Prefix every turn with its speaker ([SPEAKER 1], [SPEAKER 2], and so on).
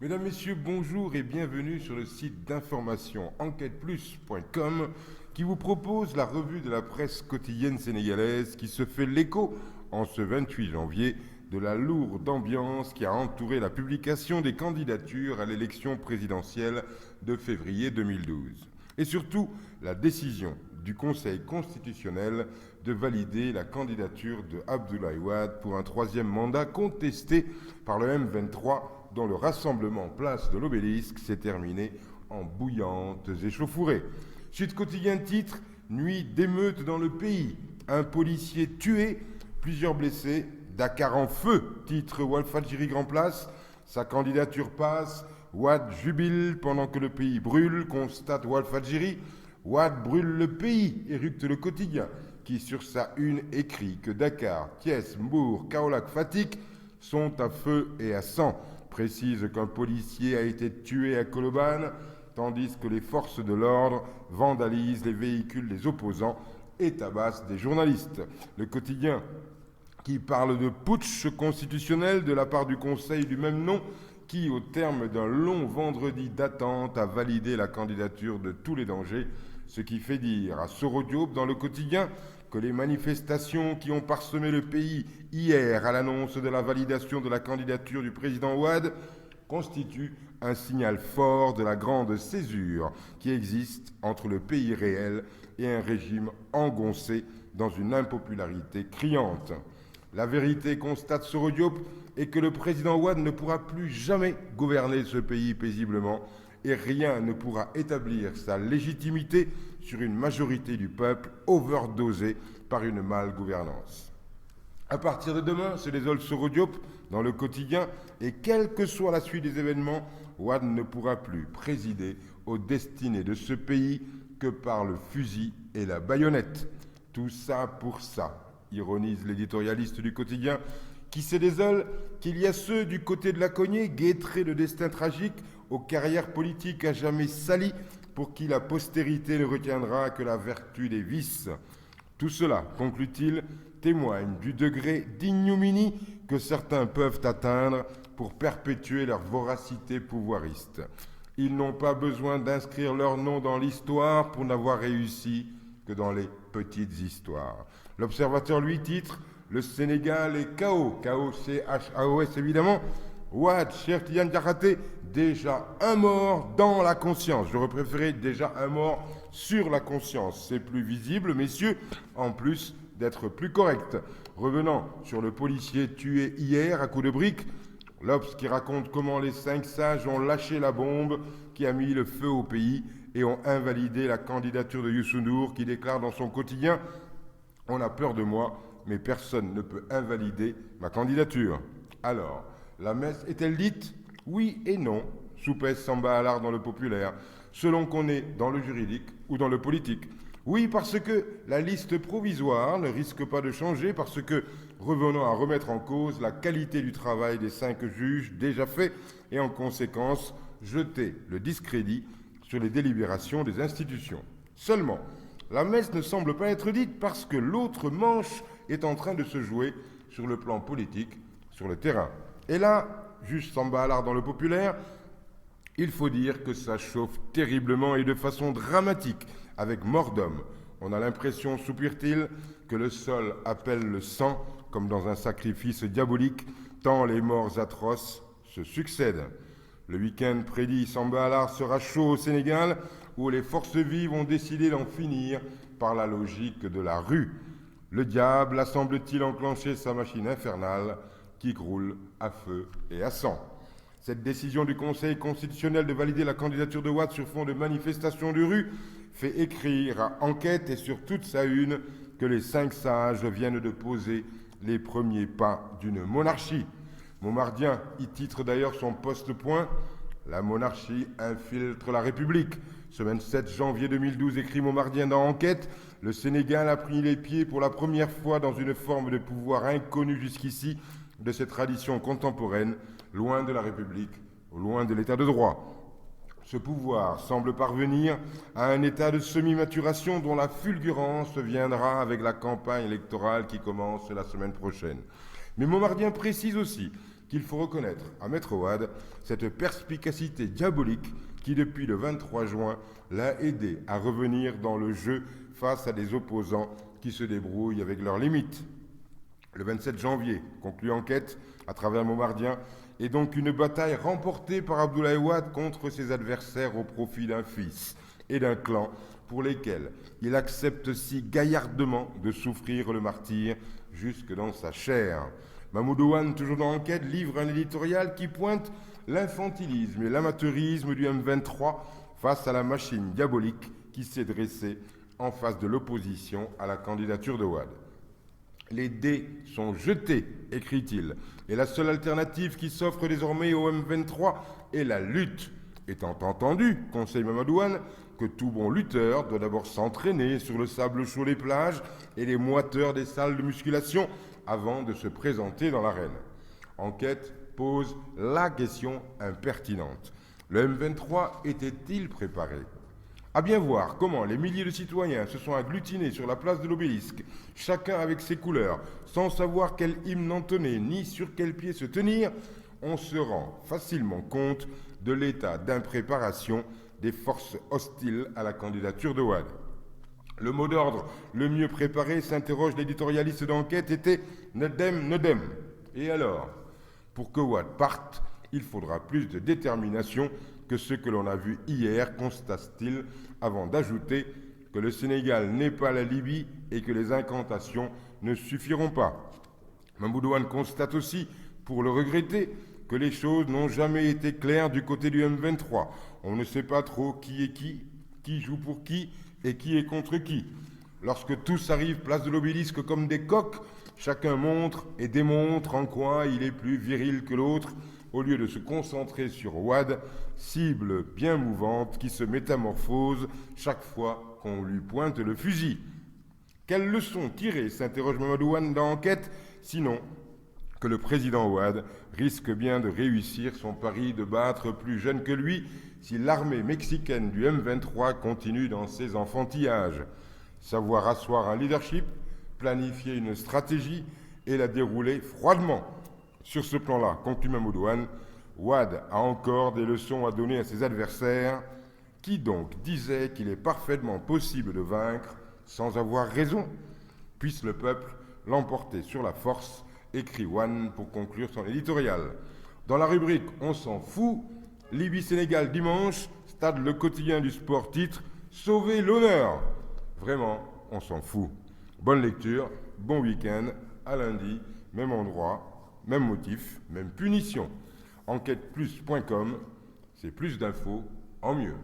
[SPEAKER 1] Mesdames, Messieurs, bonjour et bienvenue sur le site d'information enquêteplus.com qui vous propose la revue de la presse quotidienne sénégalaise qui se fait l'écho, en ce 28 janvier, de la lourde ambiance qui a entouré la publication des candidatures à l'élection présidentielle de février 2012. Et surtout, la décision du Conseil constitutionnel de valider la candidature de Abdoulaye Wade pour un troisième mandat contesté par le M23 dont le rassemblement place de l'Obélisque s'est terminé en bouillantes échauffourées. Sud Quotidien titre « Nuit d'émeute dans le pays ». Un policier tué, plusieurs blessés, Dakar en feu, titre Walfadjri Grand Place. Sa candidature passe, Wade jubile pendant que le pays brûle, constate Walfadjri. Wade brûle le pays, éructe le quotidien, qui sur sa une écrit que Dakar, Thiès, Mbour, Kaolack, Fatick sont à feu et à sang. Précise qu'un policier a été tué à Colobane, tandis que les forces de l'ordre vandalisent les véhicules des opposants et tabassent des journalistes. Le quotidien qui parle de putsch constitutionnel de la part du Conseil du même nom, qui, au terme d'un long vendredi d'attente, a validé la candidature de tous les dangers, ce qui fait dire à Soro Diop dans le quotidien que les manifestations qui ont parsemé le pays hier à l'annonce de la validation de la candidature du président Wade constituent un signal fort de la grande césure qui existe entre le pays réel et un régime engoncé dans une impopularité criante. La vérité, constate Soro Diop, est que le président Wade ne pourra plus jamais gouverner ce pays paisiblement et rien ne pourra établir sa légitimité sur une majorité du peuple overdosée par une malgouvernance. À partir de demain, se désole Soro Diop dans le quotidien, et quelle que soit la suite des événements, Wade ne pourra plus présider aux destinées de ce pays que par le fusil et la baïonnette. Tout ça pour ça, ironise l'éditorialiste du quotidien, qui se désole qu'il y a ceux du côté de la cognée, guettrés de destin tragique, aux carrières politiques à jamais salies, pour qui la postérité ne retiendra que la vertu des vices. Tout cela, conclut-il, témoigne du degré d'ignominie que certains peuvent atteindre pour perpétuer leur voracité pouvoiriste. Ils n'ont pas besoin d'inscrire leur nom dans l'histoire pour n'avoir réussi que dans les petites histoires. L'Observateur lui titre « Le Sénégal est KO », K-O-C-H-A-O-S évidemment. Wade, Cheikh Tidiane Diakhaté, déjà un mort dans la conscience. J'aurais préféré déjà un mort sur la conscience. C'est plus visible, messieurs, en plus d'être plus correct. Revenant sur le policier tué hier à coups de briques, l'Obs qui raconte comment les 5 sages ont lâché la bombe qui a mis le feu au pays et ont invalidé la candidature de Youssou N'Dour qui déclare dans son quotidien « On a peur de moi, mais personne ne peut invalider ma candidature ». Alors, la messe est-elle dite ? Oui et non, soupèse Samba Allard dans le populaire, selon qu'on est dans le juridique ou dans le politique. Oui, parce que la liste provisoire ne risque pas de changer, parce que revenons à remettre en cause la qualité du travail des 5 juges déjà fait et en conséquence jeter le discrédit sur les délibérations des institutions. Seulement, la messe ne semble pas être dite parce que l'autre manche est en train de se jouer sur le plan politique, sur le terrain. Et là, juge Samba Allard dans le populaire, il faut dire que ça chauffe terriblement et de façon dramatique, avec mort d'homme. On a l'impression, soupire-t-il, que le sol appelle le sang, comme dans un sacrifice diabolique, tant les morts atroces se succèdent. Le week-end prédit Samba Allard sera chaud au Sénégal, où les forces vives ont décidé d'en finir par la logique de la rue. Le diable a, semble-t-il, enclenché sa machine infernale qui roule à feu et à sang. Cette décision du Conseil constitutionnel de valider la candidature de Wade sur fond de manifestations de rue fait écrire à Enquête et sur toute sa une que les 5 sages viennent de poser les premiers pas d'une monarchie. Montmardien y titre d'ailleurs son poste-point « La monarchie infiltre la République ». Ce 27 janvier 2012, écrit Montmardien dans Enquête, le Sénégal a pris les pieds pour la première fois dans une forme de pouvoir inconnue jusqu'ici de cette tradition contemporaine, loin de la République, loin de l'état de droit. Ce pouvoir semble parvenir à un état de semi-maturation dont la fulgurance viendra avec la campagne électorale qui commence la semaine prochaine. Mais Montmardien précise aussi qu'il faut reconnaître à Maître Ouad cette perspicacité diabolique qui, depuis le 23 juin, l'a aidé à revenir dans le jeu face à des opposants qui se débrouillent avec leurs limites. Le 27 janvier, conclut enquête à travers Montmardien, est donc une bataille remportée par Abdoulaye Wade contre ses adversaires au profit d'un fils et d'un clan pour lesquels il accepte si gaillardement de souffrir le martyre jusque dans sa chair. Mahmoud Ouane, toujours dans l'enquête, livre un éditorial qui pointe l'infantilisme et l'amateurisme du M23 face à la machine diabolique qui s'est dressée en face de l'opposition à la candidature de Wade. Les dés sont jetés, écrit-il, et la seule alternative qui s'offre désormais au M23 est la lutte. Étant entendu, conseille Mamadou Ouane, que tout bon lutteur doit d'abord s'entraîner sur le sable chaud des plages et les moiteurs des salles de musculation avant de se présenter dans l'arène. Enquête pose la question impertinente. Le M23 était-il préparé ? À bien voir comment les milliers de citoyens se sont agglutinés sur la place de l'Obélisque, chacun avec ses couleurs, sans savoir quel hymne entonner ni sur quel pied se tenir, on se rend facilement compte de l'état d'impréparation des forces hostiles à la candidature de Wade. Le mot d'ordre le mieux préparé, s'interroge l'éditorialiste d'enquête, était « Nedem, Nedem ». Et alors ? Pour que Wade parte, il faudra plus de détermination que ce que l'on a vu hier, constate-t-il, avant d'ajouter que le Sénégal n'est pas la Libye et que les incantations ne suffiront pas. Mamadou Ouane constate aussi, pour le regretter, que les choses n'ont jamais été claires du côté du M23. On ne sait pas trop qui est qui joue pour qui et qui est contre qui. Lorsque tous arrivent place de l'Obélisque comme des coqs, chacun montre et démontre en quoi il est plus viril que l'autre, au lieu de se concentrer sur Wade, cible bien mouvante qui se métamorphose chaque fois qu'on lui pointe le fusil. Quelle leçon tirer, s'interroge Mamadou Ouane dans l'enquête, sinon que le président Wade risque bien de réussir son pari de battre plus jeune que lui si l'armée mexicaine du M23 continue dans ses enfantillages. Savoir asseoir un leadership, planifier une stratégie et la dérouler froidement. Sur ce plan-là, conclut Mamadou Ouane, Wade a encore des leçons à donner à ses adversaires, qui donc disaient qu'il est parfaitement possible de vaincre sans avoir raison. Puisse le peuple l'emporter sur la force, écrit Ouane pour conclure son éditorial. Dans la rubrique On s'en fout, Libye-Sénégal dimanche, Stade Le Quotidien du Sport titre Sauver l'honneur. Vraiment, on s'en fout. Bonne lecture, bon week-end, à lundi, même endroit, même motif, même punition. Enquêteplus.com, c'est plus d'infos en mieux.